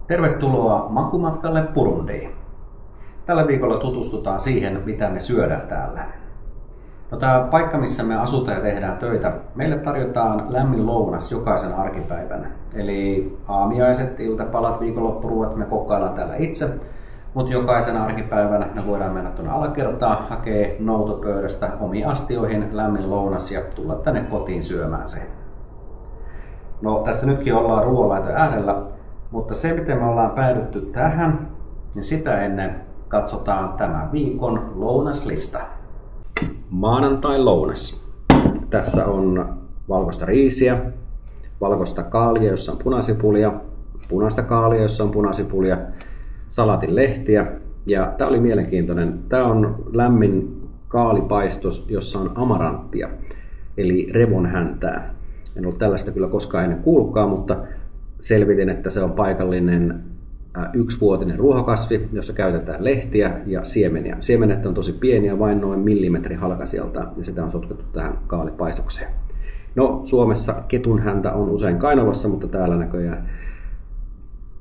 Tervetuloa makumatkalle Burundiin. Tällä viikolla tutustutaan siihen, mitä me syödään täällä. Tämä paikka, missä me asutaan ja tehdään töitä, meille tarjotaan lämmin lounas jokaisen arkipäivänä. Eli aamiaiset, iltapalat, viikonloppuruuat me kokkaillaan täällä itse, mutta jokaisen arkipäivänä me voidaan mennä tuonne alakertaan, hakea noutopöydästä omiin astioihin lämmin lounas ja tulla tänne kotiin syömään se. No tässä nytkin ollaan ruoanlaiton äärellä. Mutta se, miten me ollaan päädytty tähän, niin sitä ennen katsotaan tämän viikon lounaslista. Maanantain lounas. Tässä on valkoista riisiä, valkoista kaalia, jossa on punasipulia, punaista kaalia, jossa on punasipulia, salaatin lehtiä. Ja tämä oli mielenkiintoinen. Tämä on lämmin kaalipaistos, jossa on amaranttia, eli revonhäntää. En ollut tällaista kyllä koskaan ennen kuullutkaan, mutta selvitin, että se on paikallinen yksivuotinen ruohokasvi, jossa käytetään lehtiä ja siemeniä. Siemenet on tosi pieniä, vain noin millimetri halkasijalta, ja sitä on sotkettu tähän kaalipaistokseen. No, Suomessa ketunhäntä on usein kainalossa, mutta täällä näköjään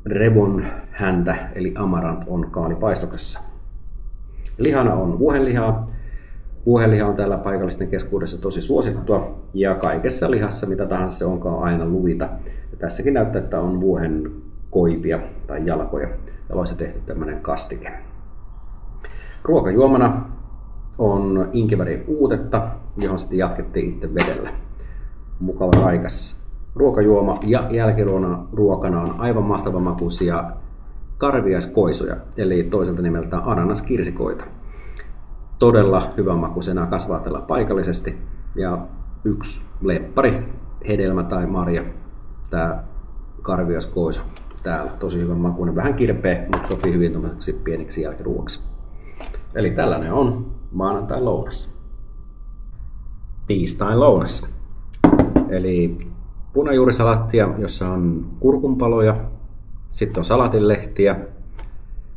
revonhäntä, eli amarant, on kaalipaistoksessa. Lihana on vuohenlihaa. Vuohenliha on täällä paikallisten keskuudessa tosi suosittua, ja kaikessa lihassa, mitä tahansa se onkaan, aina luita. Ja tässäkin näyttää, että on vuohen koipia tai jalkoja, jaloissa tehty tämmöinen kastike. Ruokajuomana on inkivärin uutetta, johon sitten jatkettiin itse vedellä. Mukava raikas ruokajuoma, ja jälkiruokana on aivan mahtavan makuisia karviaiskoisuja, eli toiselta nimeltään ananaskirsikoita. Todella hyvän makuisena kasvaa täällä paikallisesti, ja yksi leppari, hedelmä tai marja, tämä karviaiskoisu täällä. Tosi hyvän makuinen, vähän kirpeä, mutta sopii hyvin pieniksi jälkiruoksi. Eli tällainen on maanantain lounas. Tiistain lounas. Eli punajuurisalattia, jossa on kurkunpaloja, sitten on salatinlehtiä,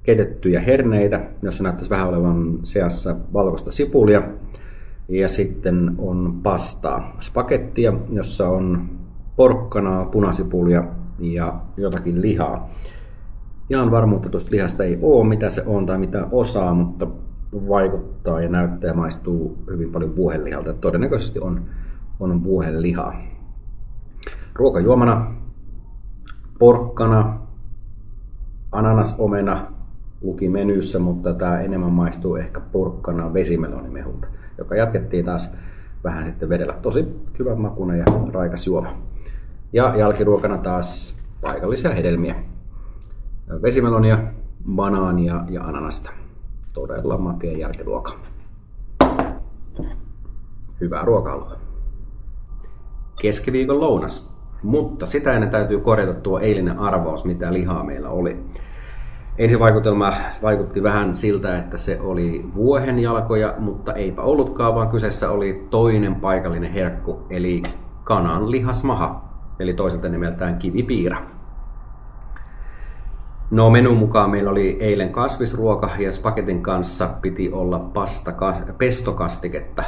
keitettyjä herneitä, jossa näyttäisi vähän olevan seassa valkoista sipulia. Ja sitten on pastaa, spagettia, jossa on porkkanaa, punasipulia ja jotakin lihaa. Ihan varmuutta tuosta lihasta ei ole, mitä se on tai mitä osaa, mutta vaikuttaa ja näyttää ja maistuu hyvin paljon vuohenlihalta. Todennäköisesti on vuohenlihaa. Ruokajuomana porkkana, ananasomena, luki menyssä, mutta tämä enemmän maistuu ehkä porkkana vesimelonimehulta, joka jatkettiin taas vähän sitten vedellä. Tosi hyvän makuinen ja raikas juoma. Ja jälkiruokana taas paikallisia hedelmiä. Vesimelonia, banaania ja ananasta. Todella makea jälkiruoka. Hyvää ruokailua. Keskiviikon lounas. Mutta sitä ennen täytyy korjata tuo eilinen arvaus, mitä lihaa meillä oli. Ensivaikutelma vaikutti vähän siltä, että se oli vuohenjalkoja, mutta eipä ollutkaan, vaan kyseessä oli toinen paikallinen herkku, eli kanan lihasmaha, eli toiselta nimeltään kivipiira. No, menun mukaan meillä oli eilen kasvisruoka ja spagetin kanssa piti olla pestokastiketta,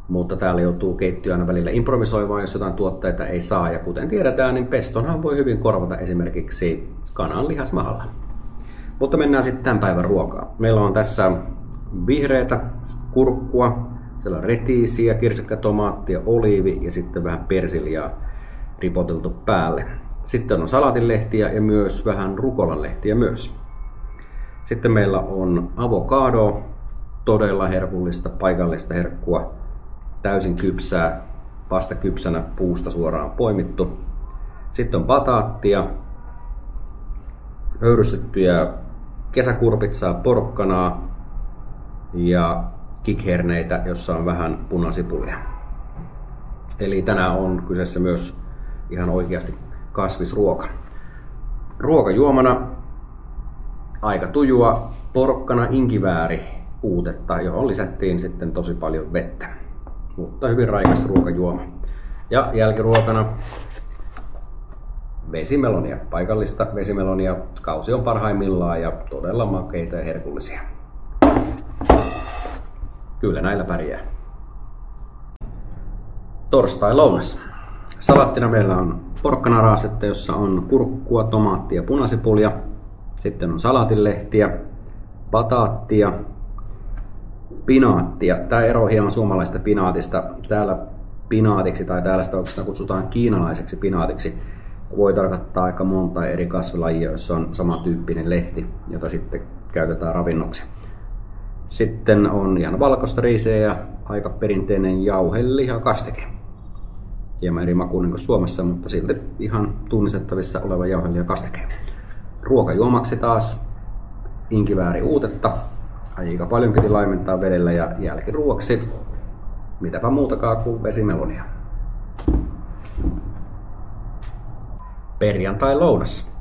mutta täällä joutuu keittiö aina välillä improvisoimaan, jos jotain tuotteita ei saa, ja kuten tiedetään, niin pestonhan voi hyvin korvata esimerkiksi kanan lihasmahalla. Mutta mennään sitten tämän päivän ruokaan. Meillä on tässä vihreätä kurkkua, siellä on retiisiä, kirsikkatomaattia, oliivi ja sitten vähän persiljaa ripoteltu päälle. Sitten on salatinlehtiä ja myös vähän rukolanlehtiä myös. Sitten meillä on avokado, todella herkullista paikallista herkkua, täysin kypsää, vasta kypsänä puusta suoraan poimittu. Sitten on bataattia, höyrystettyjä kesäkurpitsaa, porkkanaa ja kikherneitä, jossa on vähän punasipulia. Eli tänään on kyseessä myös ihan oikeasti kasvisruoka. Ruokajuomana aika tujua porkkana inkivääri uutetta, johon lisättiin sitten tosi paljon vettä. Mutta hyvin raikas ruokajuoma. Ja jälkiruokana vesimelonia, paikallista vesimelonia. Kausi on parhaimmillaan ja todella makeita ja herkullisia. Kyllä näillä pärjää. Torstai lounas. Salattina meillä on porkkanaraastetta, jossa on kurkkua, tomaattia ja punasipulia. Sitten on salatinlehtiä, bataattia, pinaattia. Tämä ero on hieman suomalaisesta pinaatista. Täällä pinaatiksi tai täällä sitä oikeastaan kutsutaan kiinalaiseksi pinaatiksi. Voi tarkoittaa aika monta eri kasvilajia, jossa on samantyyppinen lehti, jota sitten käytetään ravinnoksi. Sitten on ihan valkoista riisiä ja aika perinteinen jauhelihakastike. Hieman eri makuinen kuin Suomessa, mutta silti ihan tunnistettavissa oleva jauhelihakastike. Ruokajuomaksi taas inkivääriuutetta. Aika paljon piti laimentaa vedellä ja jälkiruoksi mitäpä muutakaan kuin vesimelonia. Perjantai-lounas.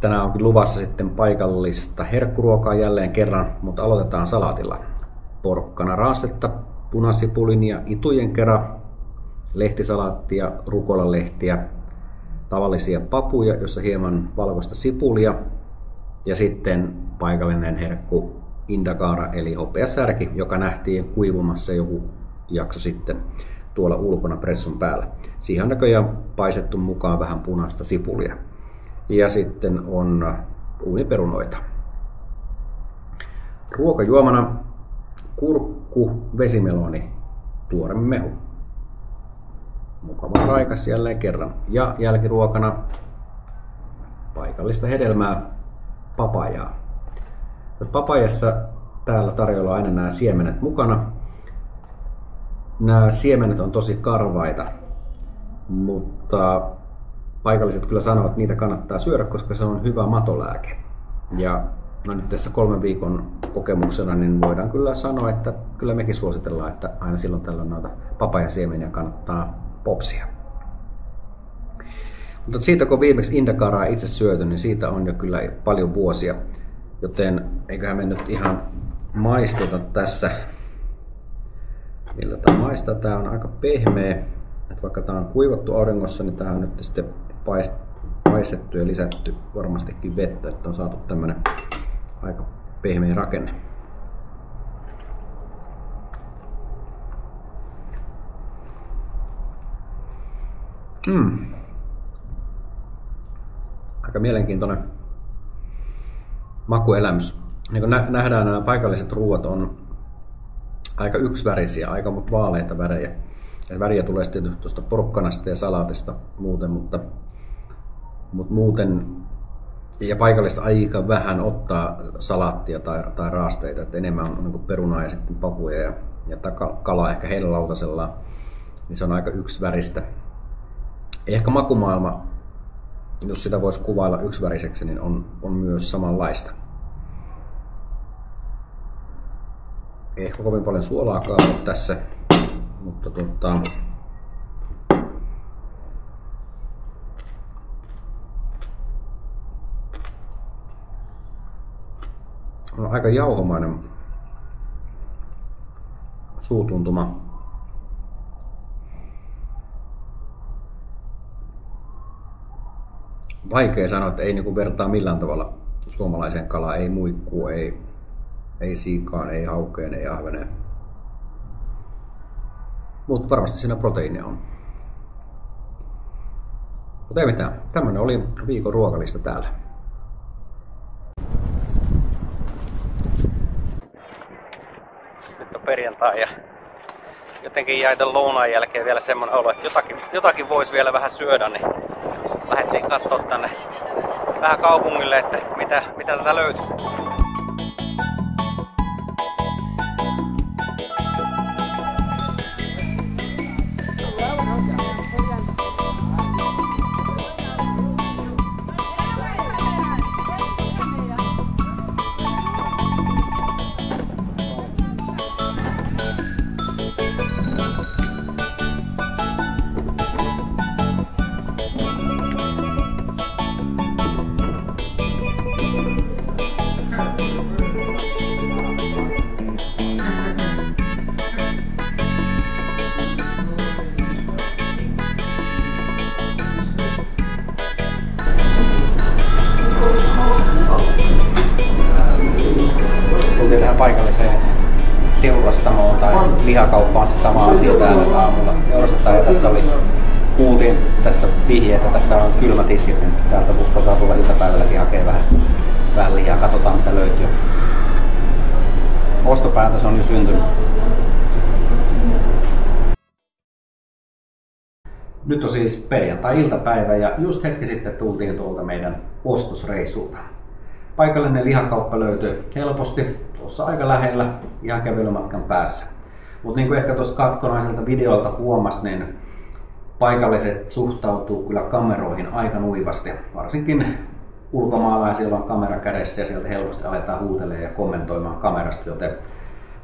Tänään onkin luvassa sitten paikallista herkkuruokaa jälleen kerran, mutta aloitetaan salaatilla. Porkkanaraastetta, punasipulin ja itujen kera, lehtisalaattia, rukolalehtiä, tavallisia papuja, jossa hieman valkoista sipulia ja sitten paikallinen herkku indakaara eli hopeasärki, joka nähtiin kuivumassa joku jakso sitten tuolla ulkona pressun päällä. Siihen on näköjään paistettu mukaan vähän punaista sipulia. Ja sitten on uuniperunoita. Ruokajuomana kurkku, vesimeloni, tuore mehu. Mukava raikas jälleen kerran. Ja jälkiruokana paikallista hedelmää, papajaa. Papajassa täällä tarjolla on aina nämä siemenet mukana. Nämä siemenet on tosi karvaita, mutta paikalliset kyllä sanovat, että niitä kannattaa syödä, koska se on hyvä matolääke. Ja no nyt tässä 3 viikon kokemuksena niin voidaan kyllä sanoa, että kyllä mekin suositellaan, että aina silloin tällöin noita papajasiemeniä kannattaa popsia. Mutta siitä kun viimeksi indakaaraa itse syöty, niin siitä on jo kyllä paljon vuosia. Joten eiköhän me nyt ihan maisteta tässä. Millä tämä maistaa? Tämä on aika pehmeä. Että vaikka tämä on kuivattu auringossa, niin tämä on nyt sitten paistettu ja lisätty varmastikin vettä, että on saatu tämmöinen aika pehmeä rakenne. Aika mielenkiintoinen makuelämys. Niin kuin nähdään, nämä paikalliset ruuat on aika yksivärisiä, aika vaaleita värejä. Ja väriä tulee sitten tuosta porkkanasta ja salaatista muuten, mutta muuten ja paikallista aika vähän ottaa salaattia tai raasteita, että enemmän on niin perunaa ja sitten papuja ja kalaa ehkä heidän lautasellaan, niin se on aika yksiväristä. Ehkä makumaailma, jos sitä voisi kuvailla yksiväriseksi, niin on myös samanlaista. Ei ehkä kovin paljon suolaakaan ole tässä, mutta on aika jauhomainen suutuntuma. Vaikea sanoa, että ei niinku vertaa millään tavalla suomalaiseen kalaan, ei muikkuu, ei siikaan, ei haukeen, ei ahveneen. Mutta varmasti siinä proteiinia on. Mutta ei mitään, tämmönen oli viikon ruokalista täällä. Nyt on perjantai ja jotenkin jäi tämän lounaan jälkeen vielä semmonen olo, että jotakin voisi vielä vähän syödä, niin lähdettiin katsoa tänne vähän kaupungille, että mitä tätä löytyisi. Tultiin tähän paikalliseen teurastamoon tai lihakauppaan, se sama asia täällä aamulla teurastetaan. Ja tässä oli kuultiin tässä vihje, että tässä on kylmät iskit, niin täältä uskotaan tulla iltapäivälläkin hakea vähän lihaa. Katsotaan mitä löytyy. Ostopäätös on jo syntynyt. Nyt on siis perjantai-iltapäivä ja just hetki sitten tultiin tuolta meidän ostosreissulta. Paikallinen lihakauppa löytyi helposti, tuossa aika lähellä, ihan kävelymatkan päässä. Mutta niin kuin ehkä tuosta katkonaiselta videolta huomasi, niin paikalliset suhtautuu kyllä kameroihin aika nuivasti. Varsinkin ulkomaalaisilla on kamera kädessä ja sieltä helposti aletaan huutelemaan ja kommentoimaan kamerasta, joten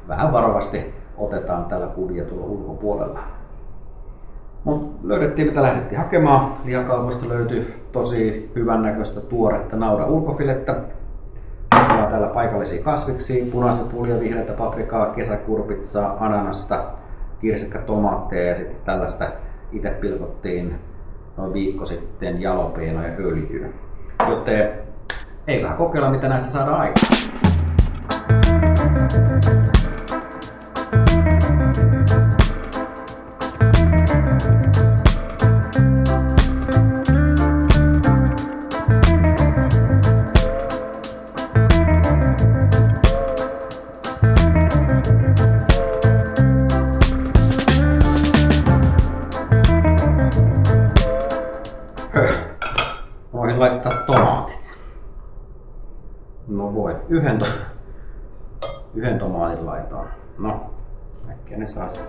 vähän varovasti otetaan tällä kuvia tuolla ulkopuolella. Mut löydettiin mitä lähdettiin hakemaan. Lihakaupasta löytyi tosi hyvännäköistä tuoretta naudan ulkofilettä. Meillä on täällä paikallisia kasviksia, punasipulia, vihreätä paprikaa, kesäkurpitsaa, ananasta, kirsikka-tomaatteja ja sitten tällaista itse pilkottiin noin viikko sitten jalopeenoja öljyä. Joten eiköhän kokeilla mitä näistä saadaan aikaan. Voin laittaa tomaatit. No voi, yhden tomaatin laitaan. No, äkkiä ne saa sen.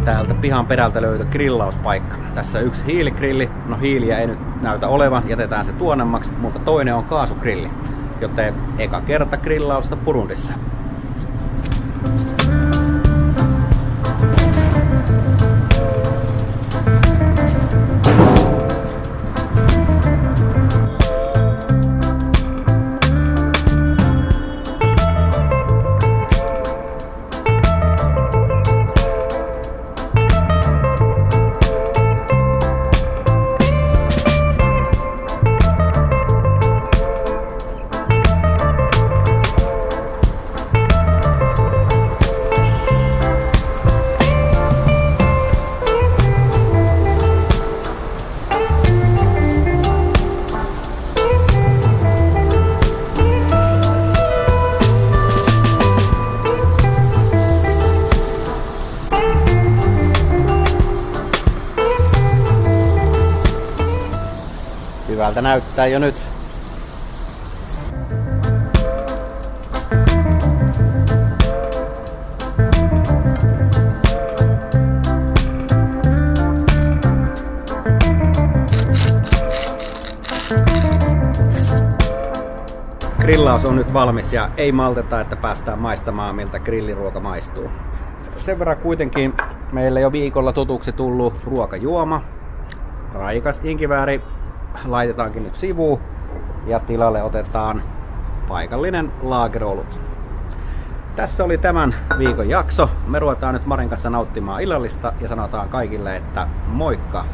Täältä pihan perältä löytyi grillauspaikka. Tässä yksi hiiligrilli, no hiiliä ei nyt näytä olevan, jätetään se tuonnemmaksi, mutta toinen on kaasugrilli. Joten eka kerta grillausta Burundissa. Hyvältä näyttää jo nyt. Grillaus on nyt valmis ja ei malteta, että päästään maistamaan miltä grilliruoka maistuu. Sen verran kuitenkin meille jo viikolla tutuksi tullut ruokajuoma. Raikas inkivääri laitetaankin nyt sivuun ja tilalle otetaan paikallinen laagerolut. Tässä oli tämän viikon jakso. Me ruvetaan nyt Marin kanssa nauttimaan illallista ja sanotaan kaikille, että moikka!